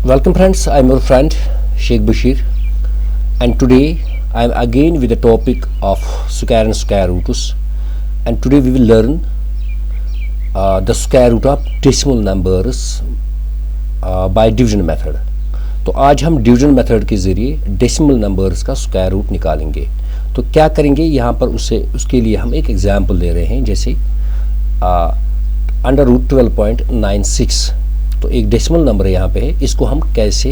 Welcome friends, I am your friend Sheikh Bashir, and today I am again with the topic of square and square roots, and today we will learn the square root of decimal numbers by division method. तो आज हम division method के ज़रिए decimal numbers का square root निकालेंगे। तो क्या करेंगे यहाँ पर उसके लिए हम एक एग्जांपल ले रहे हैं, जैसे अंडर रूट 12.96। तो एक डेसिमल नंबर यहाँ पे है, इसको हम कैसे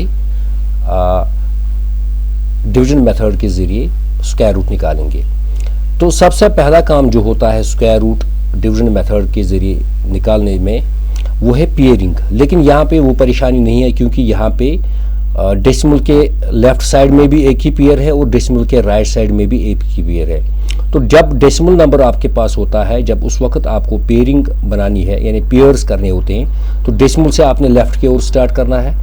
डिवीजन मेथड के ज़रिए स्क्वायर रूट निकालेंगे। तो सबसे पहला काम जो होता है स्क्वायर रूट डिवीजन मेथड के ज़रिए निकालने में वो है पेयरिंग। लेकिन यहाँ पे वो परेशानी नहीं है, क्योंकि यहाँ पे डेसिमल के लेफ्ट साइड में भी एक ही पेयर है और डेसिमल के राइट साइड में भी एक ही पेयर है। तो जब डेसिमल नंबर आपके पास होता है, जब उस वक्त आपको पेयरिंग बनानी है यानी पेयर्स करने होते हैं, तो डेसिमल से आपने लेफ्ट की ओर स्टार्ट करना है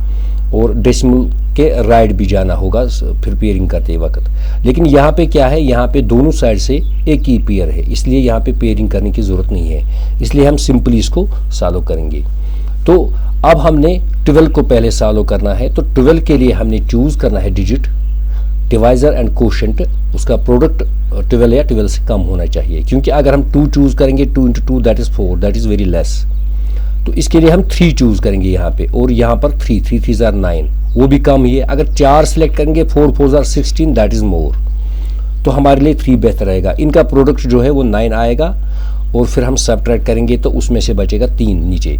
और डेसिमल के राइट भी जाना होगा फिर पेयरिंग करते वक्त। लेकिन यहाँ पे क्या है, यहाँ पे दोनों साइड से एक ही पेयर है, इसलिए यहाँ पे पेयरिंग करने की ज़रूरत नहीं है, इसलिए हम सिंपली इसको सॉल्व करेंगे। तो अब हमने 12 को पहले सॉल्व करना है। तो 12 के लिए हमने चूज़ करना है डिजिट, डिवाइज़र एंड कोशेंट, उसका प्रोडक्ट 12 या 12 से कम होना चाहिए, क्योंकि अगर हम 2 चूज़ करेंगे 2 × 2 that is 4, that is very less. तो इसके लिए हम 3 चूज़ करेंगे यहाँ पे, और यहाँ पर 3 3 आर 9, वो भी कम ही है। अगर 4 सेलेक्ट करेंगे 4 4 आर 16, दैट इज़ मोर। तो हमारे लिए 3 बेहतर रहेगा। इनका प्रोडक्ट जो है वो 9 आएगा, और फिर हम सबट्रैक्ट करेंगे तो उसमें से बचेगा 3 नीचे।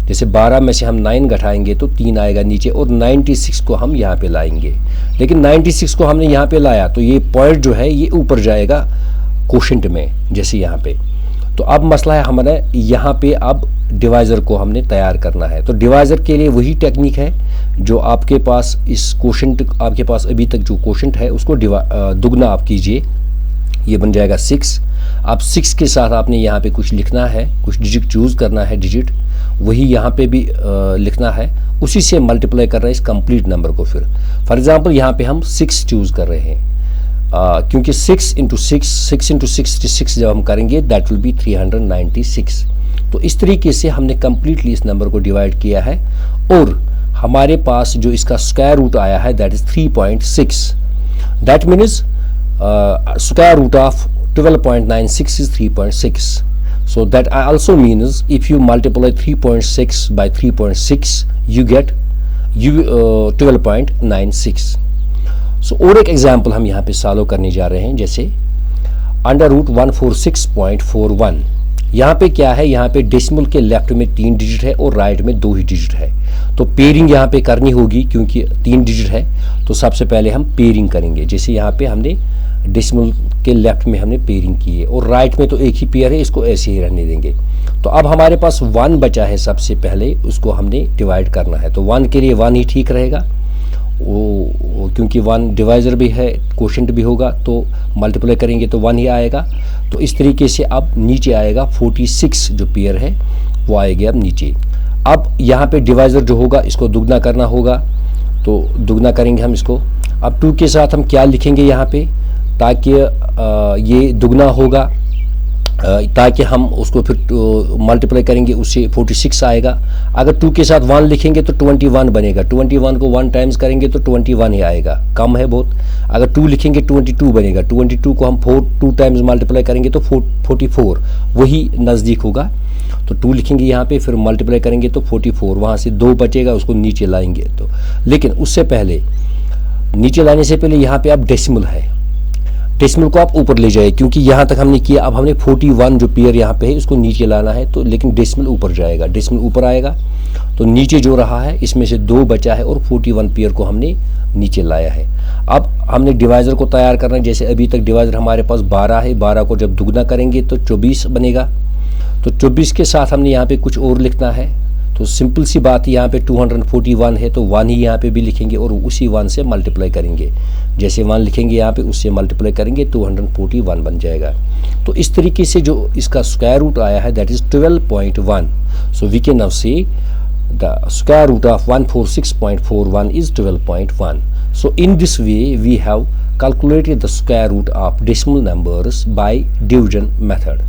जैसे 12 में से हम 9 घटाएंगे तो 3 आएगा नीचे, और 96 को हम यहाँ पे लाएंगे। लेकिन 96 को हमने यहाँ पे लाया तो ये पॉइंट जो है ये ऊपर जाएगा कोशेंट में, जैसे यहाँ पे। तो अब मसला है हमारा यहाँ पे, अब डिवाइज़र को हमने तैयार करना है। तो डिवाइज़र के लिए वही टेक्निक है जो आपके पास इस कोशेंट, आपके पास अभी तक जो कोशेंट है उसको दुगना आप कीजिए, ये बन जाएगा 6। अब 6 के साथ आपने यहाँ पे कुछ लिखना है, कुछ डिजिट चूज़ करना है, डिजिट वही यहाँ पे भी लिखना है, उसी से मल्टीप्लाई कर रहे हैं इस कंप्लीट नंबर को। फिर फॉर एग्जांपल यहाँ पे हम 6 चूज़ कर रहे हैं, क्योंकि 6 × 6 × 66 जब हम करेंगे दैट विल बी 396। तो इस तरीके से हमने कम्प्लीटली इस नंबर को डिवाइड किया है, और हमारे पास जो इसका स्क्वायर रूट आया है that is 3.6। That means square root of 12.96 is 3.6. So that also means if you multiply 3.6 by 3.6 you get 12.96. So और एक एग्जाम्पल हम यहाँ पे सॉल्व करने जा रहे हैं, जैसे अंडर रूट 146.41। यहाँ पे क्या है, यहाँ पे डेसिमल के लेफ्ट में 3 डिजिट है और राइट में 2 ही डिजिट है। तो पेयरिंग यहाँ पे करनी होगी, क्योंकि 3 डिजिट है। तो सबसे पहले हम पेयरिंग करेंगे, जैसे यहाँ पे हमने डेसिमल के लेफ्ट में हमने पेयरिंग की है और राइट में तो एक ही पेयर है, इसको ऐसे ही रहने देंगे। तो अब हमारे पास 1 बचा है, सबसे पहले उसको हमने डिवाइड करना है। तो 1 के लिए 1 ही ठीक रहेगा, वो क्योंकि 1 डिवाइज़र भी है, कोशेंट भी होगा, तो मल्टीप्लाई करेंगे तो 1 ही आएगा। तो इस तरीके से अब नीचे आएगा 46 जो पेयर है वो आएगा अब नीचे। अब यहाँ पे डिवाइज़र जो होगा इसको दुगना करना होगा, तो दुगना करेंगे हम इसको। अब 2 के साथ हम क्या लिखेंगे यहाँ पे, ताकि ये दुगना होगा, ताकि हम उसको फिर मल्टीप्लाई करेंगे उससे 46 आएगा। अगर 2 के साथ 1 लिखेंगे तो 21 बनेगा, 21 को 1 टाइम्स करेंगे तो 21 ही आएगा, कम है बहुत। अगर 2 लिखेंगे 22 बनेगा, 22 को हम 2 टाइम्स मल्टीप्लाई करेंगे तो 44, वही नज़दीक होगा। तो 2 लिखेंगे यहाँ पे, फिर मल्टीप्लाई करेंगे तो 44, वहाँ से 2 बचेगा, उसको नीचे लाएंगे। तो लेकिन उससे पहले, नीचे लाने से पहले यहाँ पे अब डेसिमल है, डेसिमल को आप ऊपर ले जाए, क्योंकि यहाँ तक हमने किया। अब हमने 41 जो पेयर यहाँ पे है उसको नीचे लाना है, तो लेकिन डेसिमल ऊपर जाएगा, डेसिमल ऊपर आएगा। तो नीचे जो रहा है इसमें से 2 बचा है और 41 पेयर को हमने नीचे लाया है। अब हमने डिवाइज़र को तैयार करना है, जैसे अभी तक डिवाइज़र हमारे पास 12 है, 12 को जब दुगना करेंगे तो 24 बनेगा। तो 24 के साथ हमने यहाँ पे कुछ और लिखना है। तो सिंपल सी बात, यहाँ पे 241 है तो 1 ही यहाँ पे भी लिखेंगे और उसी 1 से मल्टीप्लाई करेंगे। जैसे 1 लिखेंगे यहाँ पे, उससे मल्टीप्लाई करेंगे 241 बन जाएगा। तो इस तरीके से जो इसका स्क्वायर रूट आया है that is 12.1। So we can now say the square root of 146.41 is 12.1। So in this way we have calculated the square root of decimal numbers by division method.